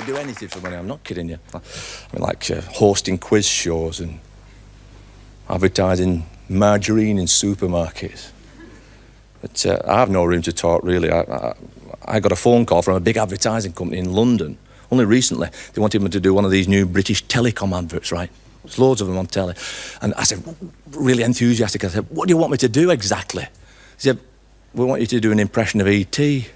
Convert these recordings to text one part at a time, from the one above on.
would do anything for money. I'm not kidding you. I mean, like hosting quiz shows and advertising margarine in supermarkets. But I have no room to talk, really. I got a phone call from a big advertising company in London. Only recently, they wanted me to do one of these new British Telecom adverts, right? There's loads of them on telly. And I said, really enthusiastic, I said, what do you want me to do exactly? He said, we want you to do an impression of E.T.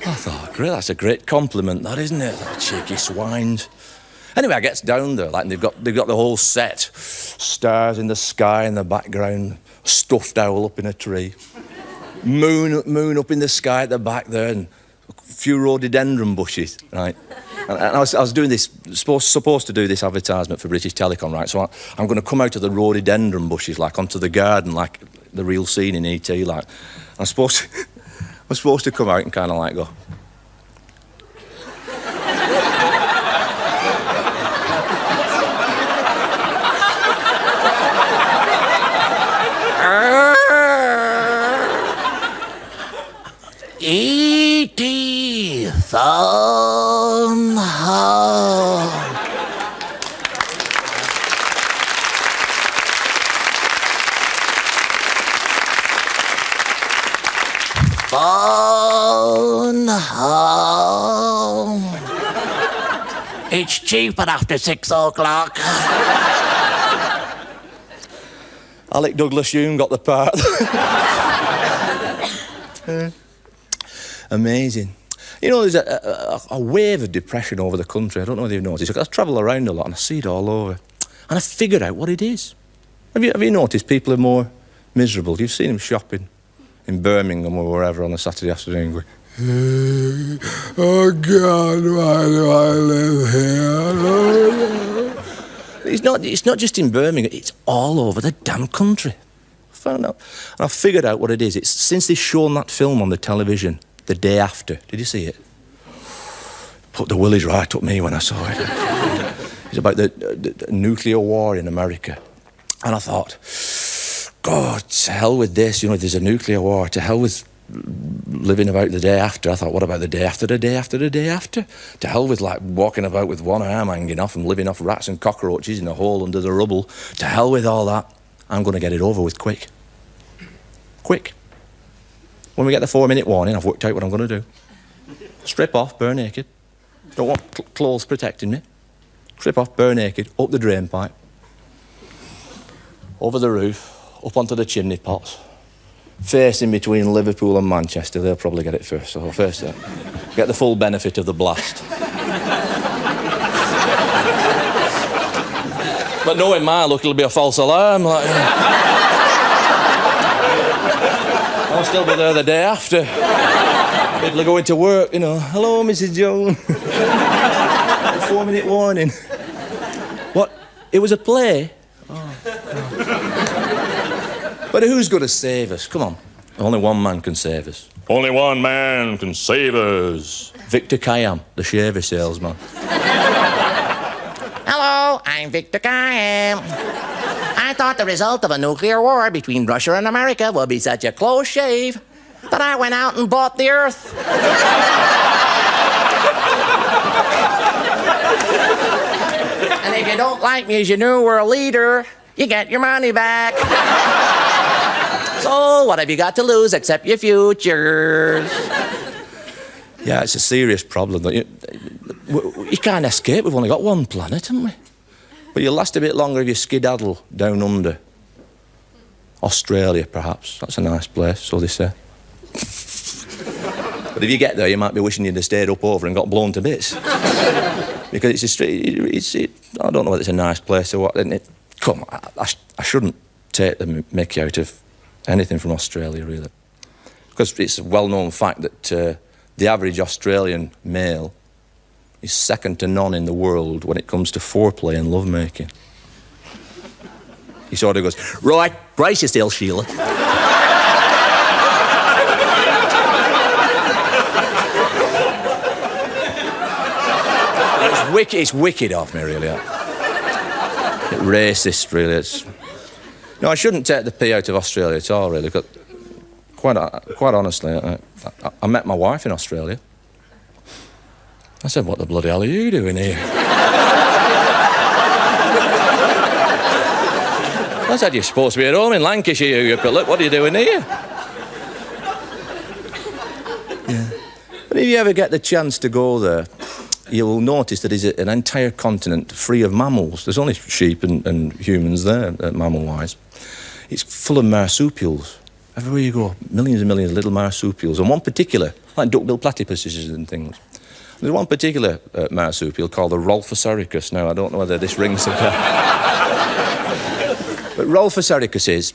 I thought, great, that's a great compliment, that, isn't it? That cheeky swines. Anyway, I gets down there, like, and they've got the whole set. Stars in the sky in the background, stuffed owl up in a tree, moon up in the sky at the back there, and a few rhododendron bushes, right? And I was doing this, supposed to do this advertisement for British Telecom, right? So I'm going to come out of the rhododendron bushes, like, onto the garden, like the real scene in E.T., like. I'm supposed to come out and kind of, like, go... E.T. Fun House. Fun House. It's cheaper after 6 o'clock. Alec Douglas-Hume got the part. Amazing. You know, there's a wave of depression over the country. I don't know whether you've noticed. I travel around a lot and I see it all over. And I figured out what it is. Have you noticed people are more miserable? You've seen them shopping in Birmingham or wherever on a Saturday afternoon going, oh, God, why do I live here? It's not just in Birmingham, it's all over the damn country. I found out. And I figured out what it is. It's since they've shown that film on the television, The Day After. Did you see it? Put the willies right up me when I saw it. It's about the nuclear war in America. And I thought, God, to hell with this. You know, there's a nuclear war. To hell with living about the day after. I thought, what about the day after, the day after, the day after? To hell with, like, walking about with one arm hanging off and living off rats and cockroaches in a hole under the rubble. To hell with all that. I'm going to get it over with quick. Quick. When we get the 4-minute warning, I've worked out what I'm going to do. Strip off, bare naked. Don't want clothes protecting me. Strip off, bare naked, up the drain pipe. Over the roof, up onto the chimney pots. Facing between Liverpool and Manchester, they'll probably get it first. So first, get the full benefit of the blast. But knowing my luck, it'll be a false alarm. Like, I'll still be there the day after. People are going to work, you know. Hello, Mrs. Jones. 4-minute warning. What? It was a play? Oh. But who's going to save us? Come on. Only one man can save us. Only one man can save us. Victor Kayam, the shaver salesman. Hello, I'm Victor Kayam. I thought the result of a nuclear war between Russia and America would be such a close shave that I went out and bought the Earth. And if you don't like me as your new world leader, you get your money back. So what have you got to lose except your futures? Yeah, it's a serious problem. You can't escape. We've only got one planet, haven't we? But you'll last a bit longer if you skedaddle down under. Australia, perhaps. That's a nice place, so they say. But if you get there, you might be wishing you'd have stayed up over and got blown to bits. Because I don't know whether it's a nice place or what. Come on, I shouldn't take the mickey out of anything from Australia, really. Because it's a well-known fact that the average Australian male is second to none in the world when it comes to foreplay and lovemaking. He sort of goes, right, brace yourself, Sheila. It's wicked of me, really. It's racist, really. No, I shouldn't take the pee out of Australia at all, really. quite honestly, I met my wife in Australia. I said, "What the bloody hell are you doing here?" I said, "You're supposed to be at home in Lancashire, you pilot. What are you doing here?" Yeah. But if you ever get the chance to go there, you will notice that it's an entire continent free of mammals. There's only sheep and humans there, mammal-wise. It's full of marsupials. Everywhere you go, millions and millions of little marsupials. And one particular, like duck-billed platypuses and things. There's one particular marsupial called the Rolfosaurus. Now, I don't know whether this rings a bell. But Rolfosaurus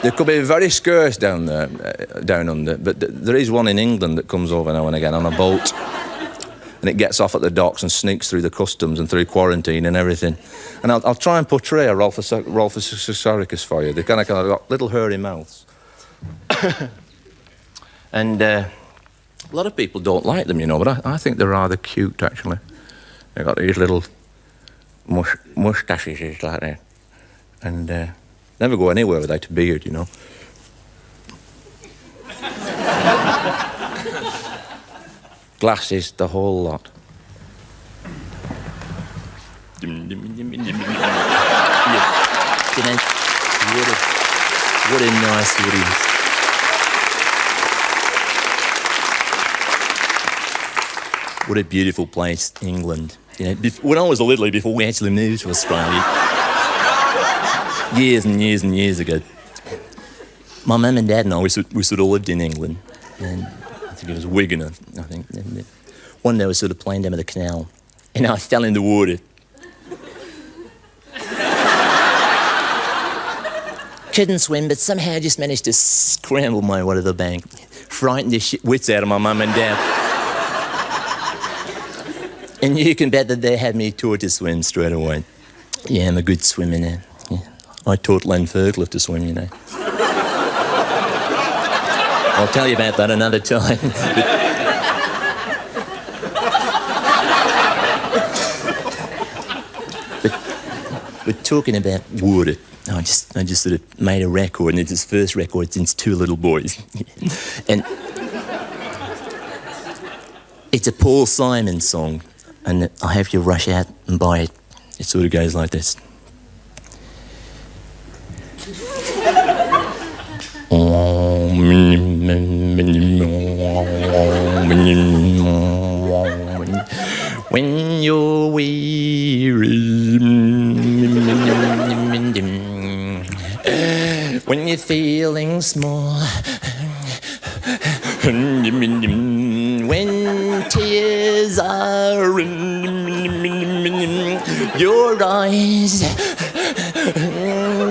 they could be very scarce down there, down under. But there is one in England that comes over now and again on a boat. And it gets off at the docks and sneaks through the customs and through quarantine and everything. And I'll try and portray a Rolfosaurus for you. They've kind of got little hairy mouths. And a lot of people don't like them, you know, but I think they're rather cute, actually. They've got these little moustaches like that. And never go anywhere without a beard, you know. Glasses, the whole lot. You know, what a nice it is. What a beautiful place, England. You know, when I was a little, before we actually moved to Australia, years and years and years ago, my mum and dad and I, we sort of lived in England. And I think it was Wigan, I think. And one day I was sort of playing down the canal, and I fell in the water. Couldn't swim, but somehow I just managed to scramble my way to the bank. Frightened the wits out of my mum and dad. And you can bet that they had me taught to swim straight away. Yeah, I'm a good swimmer now. Yeah. I taught Len Fergleff to swim, you know. I'll tell you about that another time. But talking about water, I just sort of made a record, and it's his first record since Two Little Boys. And it's a Paul Simon song, and I have you rush out and buy it. It sort of goes like this. When you're weary, when you're feeling small, when tears are in your eyes,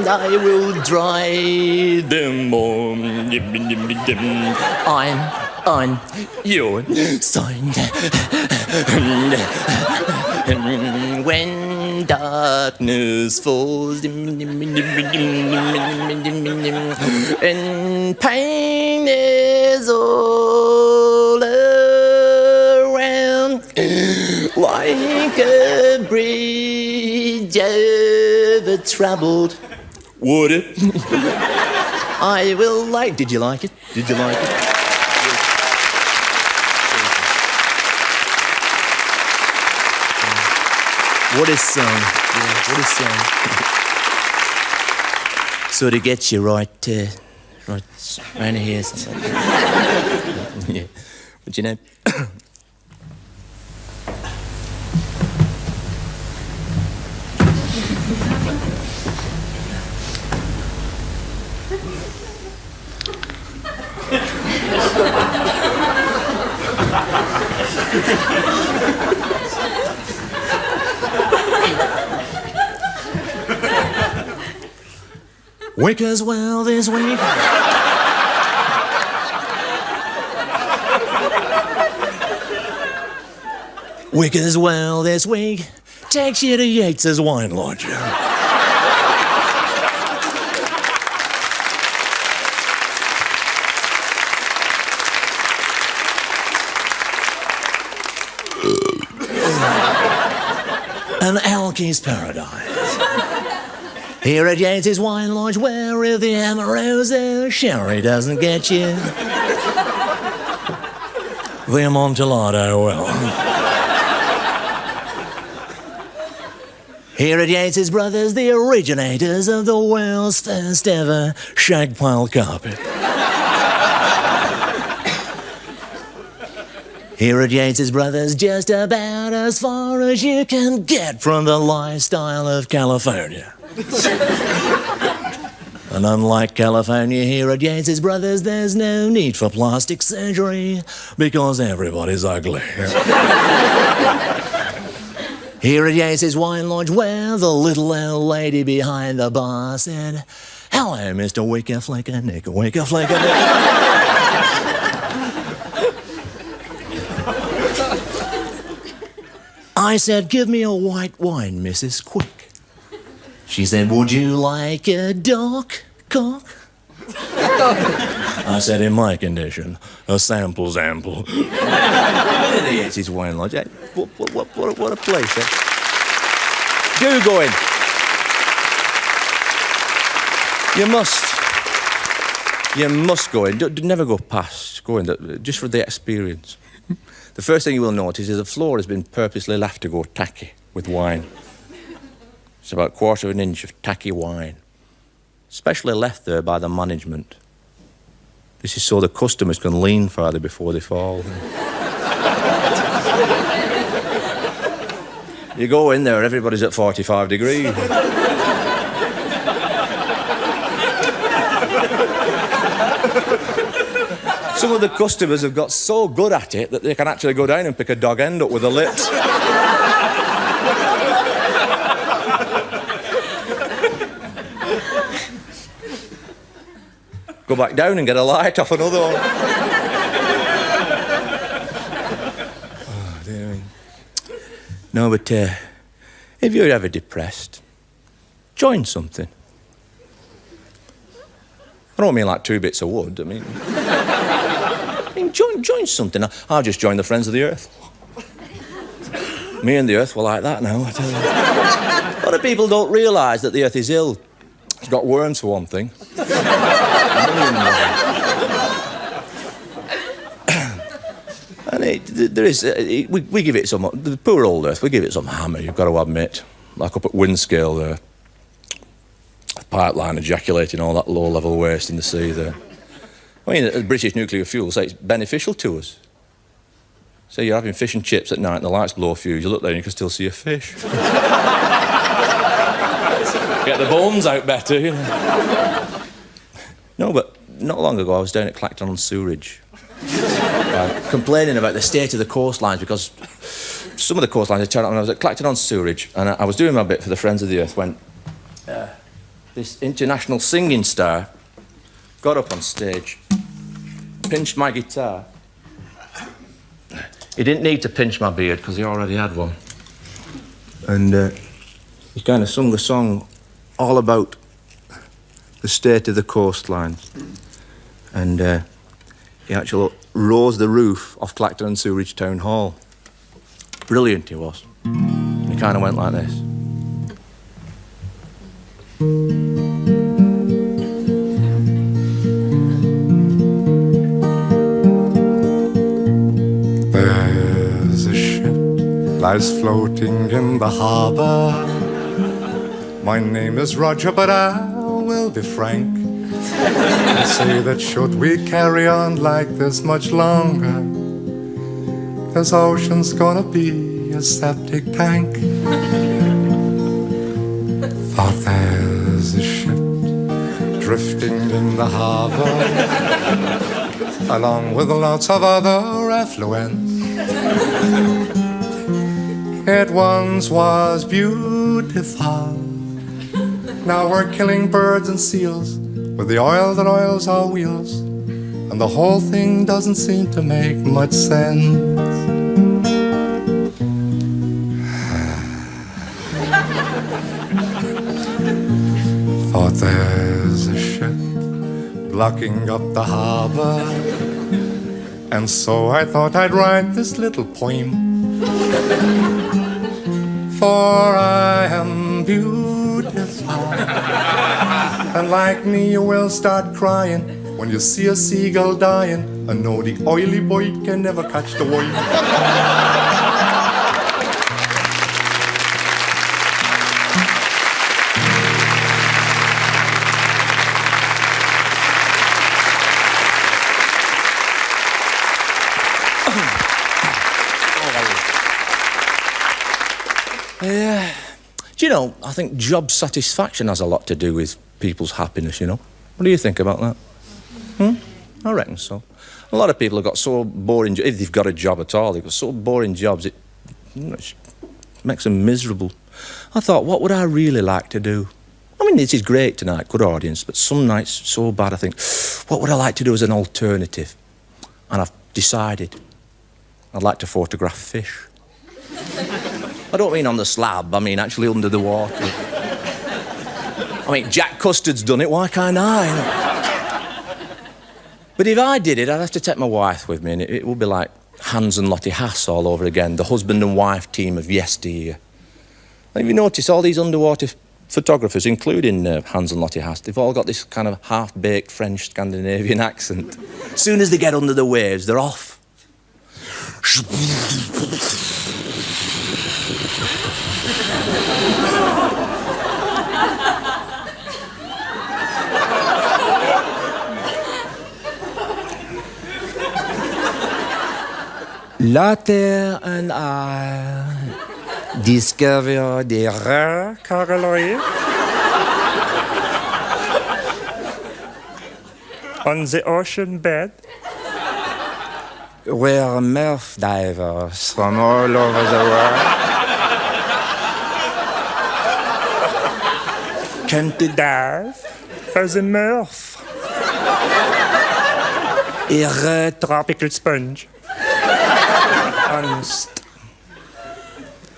I will dry them all. I'm on your side. When darkness falls and pain is all around, like a bridge over troubled water. I will like. Did you like it? Did you like it? What a song. Yeah, what a song. Sort of gets you right around here. Yeah. But you know. Wake as well this week. Wake as well this week. Takes you to Yates's Wine Lodge. An Alky's paradise. Here at Yates's Wine Lodge, where if the Amoroso sherry doesn't get you, the Amontillado will. Here at Yates's Brothers, the originators of the world's first ever shag pile carpet. Here at Yates's Brothers, just about as far as you can get from the lifestyle of California. And unlike California, here at Yates's Brothers, there's no need for plastic surgery because everybody's ugly. Here at Yates's Wine Lodge, where the little old lady behind the bar said, "Hello, Mr. Wicker Flicker Nick, Wicker Flicker Nick." I said, "Give me a white wine, Mrs. Quick." She said, "Would you like a dark cock?" I said, "In my condition, a sample's ample." It's his Wine Lodge. What a place, eh? Do go in. You must go in. Never go past. Go in, just for the experience. The first thing you will notice is the floor has been purposely left to go tacky with wine. It's about a quarter of an inch of tacky wine, specially left there by the management. This is so the customers can lean farther before they fall. You go in there, everybody's at 45 degrees. Some of the customers have got so good at it that they can actually go down and pick a dog end up with their lips. Go back down and get a light off another one. Oh, dear me. No, but if you're ever depressed, join something. I don't mean like 2 bits of wood. I mean join something. I'll just join the Friends of the Earth. Me and the Earth were like that now, I tell you. A lot of people don't realise that the Earth is ill. It's got worms for one thing. And we give it some, the poor old Earth, we give it some hammer, you've got to admit. Like up at Windscale there. The pipeline ejaculating all that low-level waste in the sea there. I mean, the British Nuclear Fuel say it's beneficial to us. Say you're having fish and chips at night and the lights blow a fuse, you look there and you can still see a fish. Get the bones out better, you know. No, but not long ago I was down at Clacton-on-Sewerage, complaining about the state of the coastlines because some of the coastlines had turned out when I was at Clacton-on-Sewerage and I was doing my bit for the Friends of the Earth when this international singing star got up on stage, pinched my guitar. He didn't need to pinch my beard because he already had one. And he kind of sung a song all about the state of the coastline. And he actually rose the roof off Clacton-on-Sewerage Town Hall. Brilliant he was. And he kind of went like this. There's a ship lies floating in the harbor. My name is Roger, but I will be frank and say that should we carry on like this much longer, this ocean's gonna be a septic tank. Thought there's a ship drifting in the harbor, along with lots of other affluents. It once was beautiful. Now we're killing birds and seals with the oil that oils our wheels, and the whole thing doesn't seem to make much sense. Thought there's a ship blocking up the harbor, and so I thought I'd write this little poem. For I am beautiful, like me, you will start crying when you see a seagull dying. And know the oily boy can never catch the wind. Yeah. Do you know, I think job satisfaction has a lot to do with people's happiness, you know? What do you think about that? I reckon so. A lot of people have got so boring, if they've got a job at all, they've got so boring jobs, it makes them miserable. I thought, what would I really like to do? I mean, this is great tonight, good audience, but some nights so bad, I think, what would I like to do as an alternative? And I've decided I'd like to photograph fish. I don't mean on the slab, I mean actually under the water. I mean, Jack Custard's done it, why can't I? But if I did it, I'd have to take my wife with me, and it would be like Hans and Lottie Hass all over again, the husband and wife team of yesteryear. Have you noticed all these underwater photographers, including Hans and Lottie Hass, they've all got this kind of half-baked French Scandinavian accent. As soon as they get under the waves, they're off. Lotte and I discovered the rare coral reef on the ocean bed, where Murph divers from all over the world came to dive for the Murph, a rare tropical sponge. Honest.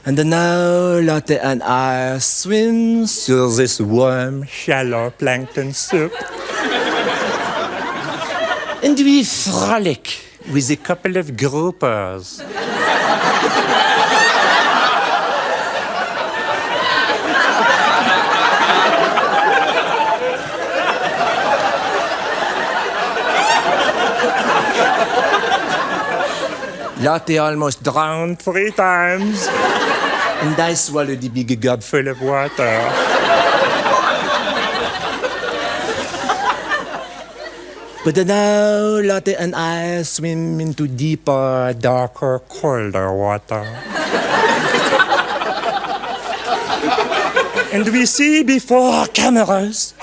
And now Lotte and I swim through this warm, Shallow plankton soup. and we frolic With a couple of groupers. Lotte almost drowned, 3 times. and I swallowed the big gob. Full of water. But now Lotte and I swim into deeper, Darker, colder water. And we see before our cameras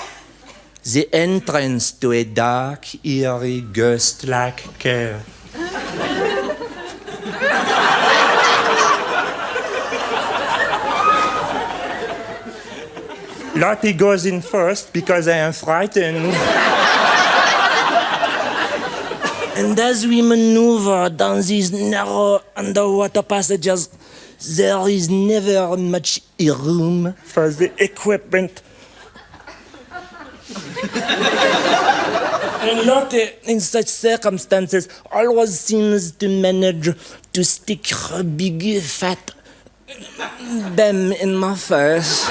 the entrance to a dark, eerie, ghost-like cave. Lottie goes in first because I am frightened. And as we maneuver down these narrow underwater passages, there is never much room For the equipment. And Lotte, in such circumstances, always seems to manage to stick her big fat bem in my face.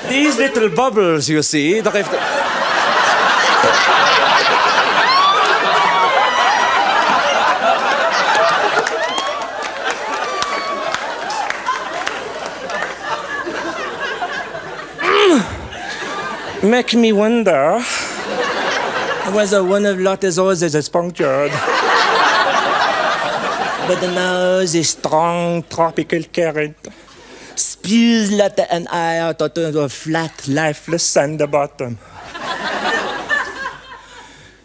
These little bubbles, you see, make me wonder whether one of Lotte's hoses is punctured. But now the strong tropical current spews Lotte and I out onto a flat, lifeless sand bottom.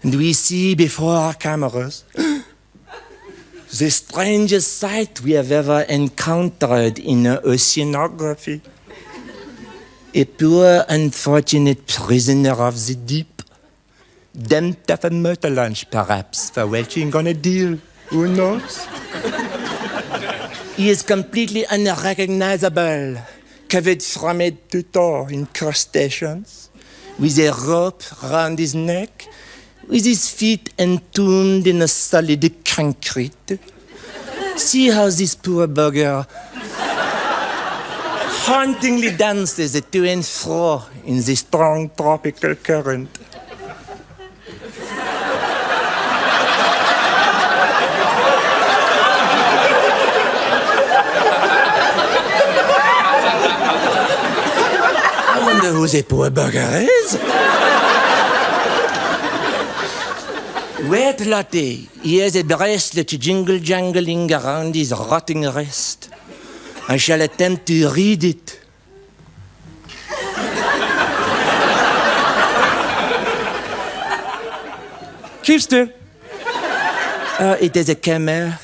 And we see before our cameras the strangest sight we have ever encountered in oceanography. A poor, unfortunate prisoner of the deep, dumped off a motor launch, perhaps, for welching on a deal. Who knows? He is completely unrecognizable, covered from head to toe in crustaceans, with a rope round his neck, with his feet entombed in a solid concrete. See how this poor bugger hauntingly dances to and fro in the strong tropical current. I wonder who the poor bugger is. Wait, Lottie, here's a bracelet jingle-jangling around his rotting wrist. I shall attempt to read it. Keep still. It is a camera.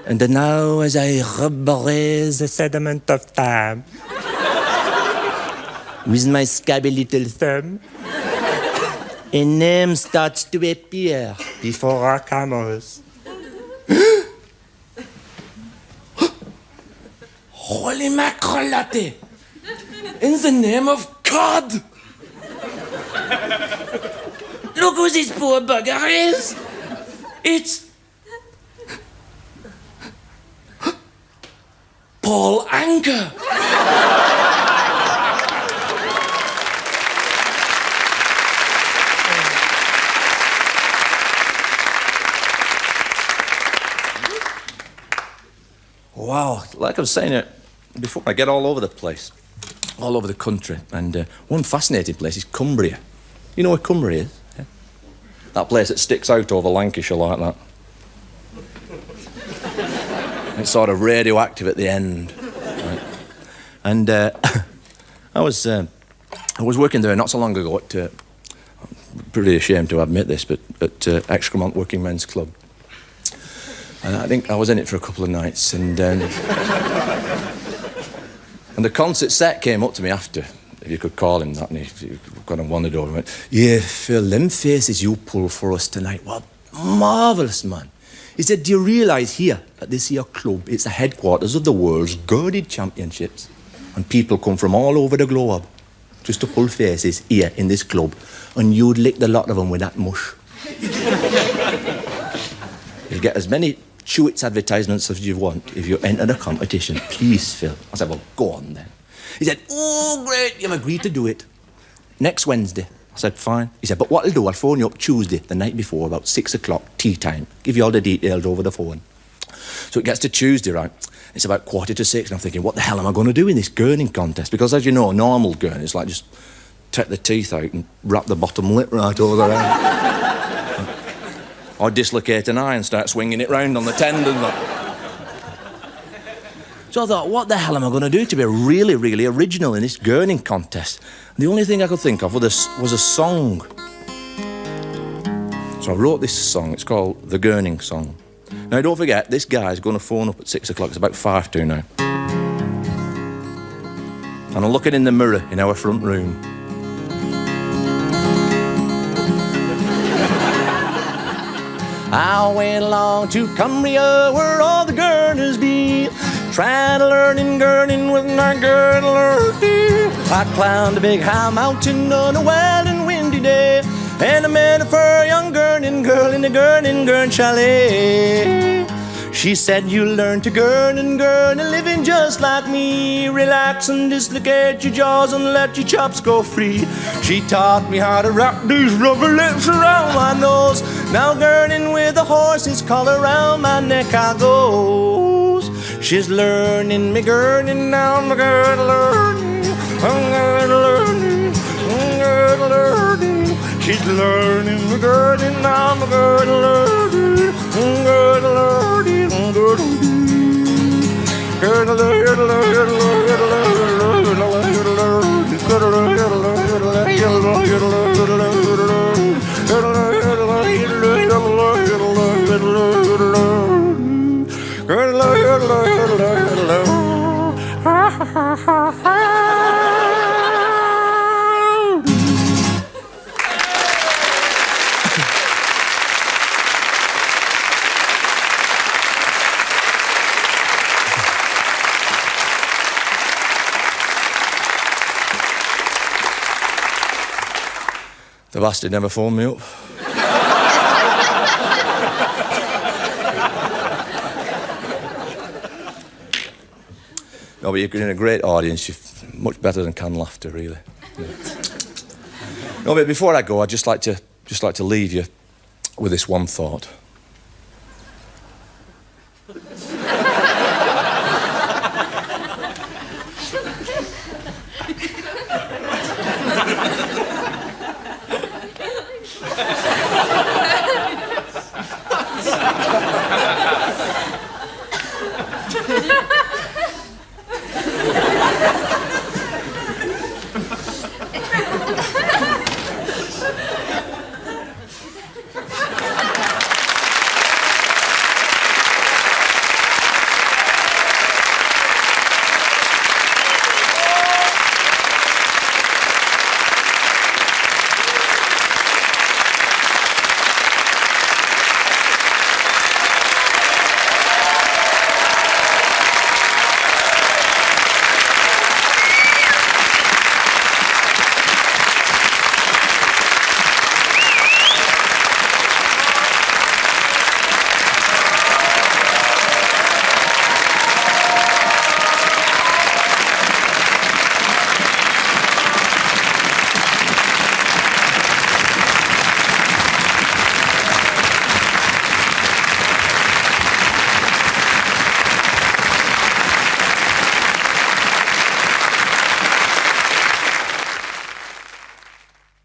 And now, as I rub-raise The sediment of time. with my scabby little thumb, a name starts to appear. Before our camels. Holy mackerel, Latte! In the name of God! Look who this poor bugger is! It's Paul Anka! Wow, like I was saying before, I get all over the place, all over the country. And one fascinating place is Cumbria. You know where Cumbria is? Yeah? That place that sticks out over Lancashire like that. It's sort of radioactive at the end. Right? And I was working there not so long ago at, I'm pretty ashamed to admit this, but at Excrement Working Men's Club. And I think I was in it for a couple of nights, and the concert set came up to me after, if you could call him that, and he kind of wandered over and went, "Yeah, Phil, them faces you pull for us tonight, well, marvellous, man." He said, "Do you realise here, at this here club, it's the headquarters of the world's girded championships, and people come from all over the globe just to pull faces here in this club, and you'd lick the lot of them with that mush. You'll get as many Chewits advertisements as you want if you enter the competition. Please, Phil." I said, "Well, go on then." He said, "Oh, great, you've agreed to do it. Next Wednesday." I said, "Fine." He said, "But what I'll do, I'll phone you up Tuesday, the night before, about 6 o'clock, tea time. Give you all the details over the phone." So it gets to Tuesday, right? It's about 5:45, and I'm thinking, what the hell am I going to do in this gurning contest? Because, as you know, normal gurning is like just take the teeth out and wrap the bottom lip right over the round. Or dislocate an eye and start swinging it round on the tendon. So I thought, what the hell am I going to do to be really, really original in this gurning contest? The only thing I could think of was a song. So I wrote this song. It's called The Gurning Song. Now, don't forget, this guy's going to phone up at 6 o'clock. It's about 5 to now. And I'm looking in the mirror in our front room. I went along to Cumbria where all the gurners be, trying to learn and gurning with my girdler. I climbed a big high mountain on a wild and windy day, and I met a fur young gurning girl in the gurn chalet. She said, "You learn to gurn and living just like me. Relax and dislocate your jaws and let your chops go free." She taught me how to wrap these rubber lips around my nose. Now gurning with a horse's collar around my neck I goes. She's learning me gurning, now I'm gonna learn. I'm gonna learn. I'm gonna learn. She's learning me gurning, now I'm gonna learn. I'm gonna learn. The bastard never phoned me up. No, but you're in a great audience. You're much better than canned laughter, really. Yeah. No, but before I go, I'd just like to leave you with this one thought.